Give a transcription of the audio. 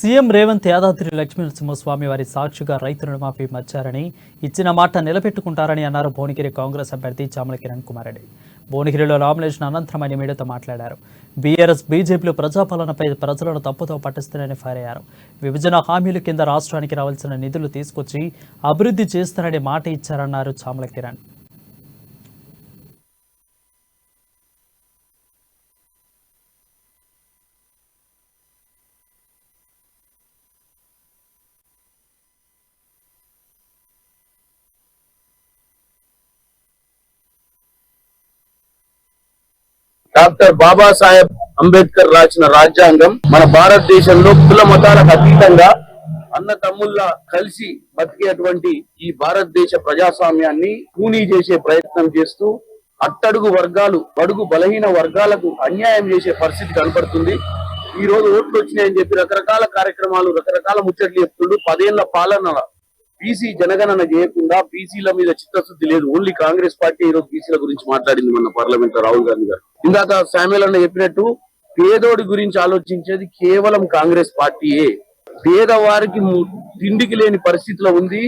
CM Revanth Yadadri Lakshminarasimhaswamy వారి సాక్షిగా రైతు రుణమాఫీ మర్చారని, ఇచ్చిన మాట నిలబెట్టుకుంటారని అన్నారు భువనగిరి కాంగ్రెస్ అభ్యర్థి చామల కిరణ్ కుమార్ రెడ్డి. భువనగిరిలో నామినేషన్ అనంతరం ఆయన మీడియాతో మాట్లాడారు. బీఆర్ఎస్ బీజేపీలు ప్రజాపాలనపై ప్రజలను తప్పుతో పట్టిస్తున్నారని ఫైర్ అయ్యారు. విభజన హామీల కింద రాష్ట్రానికి రావాల్సిన నిధులు తీసుకొచ్చి అభివృద్ధి చేస్తారని మాట ఇచ్చారన్నారు చామల కిరణ్. డాక్టర్ బాబాసాహెబ్ అంబేద్కర్ రాసిన రాజ్యాంగం మన భారతదేశంలో కుల మతాలకు అతీతంగా అన్న తమ్ముళ్ళ కలిసి బతికేటువంటి ఈ భారతదేశ ప్రజాస్వామ్యాన్ని కూనీ చేసే ప్రయత్నం చేస్తూ అట్టడుగు వర్గాలు, బడుగు బలహీన వర్గాలకు అన్యాయం చేసే పరిస్థితి కనపడుతుంది. ఈ రోజు ఓట్లు వచ్చినాయని చెప్పి రకరకాల కార్యక్రమాలు, రకరకాల ముచ్చట్లు చెప్తుండు. 10 ఏళ్ల పాలన బీసీ జనగణన చేయకుండా బీసీల మీద చిత్తశుద్ధి లేదు. ఓన్లీ కాంగ్రెస్ పార్టీ ఈరోజు బీసీల గురించి మాట్లాడింది. మన పార్లమెంట్ లో రాహుల్ గాంధీ గారు ఇందాక శామ్యుల్ అన్న చెప్పినట్టు పేదోడి గురించి ఆలోచించేది కేవలం కాంగ్రెస్ పార్టీయే. పేదవారికి తిండికి లేని పరిస్థితిలో ఉంది.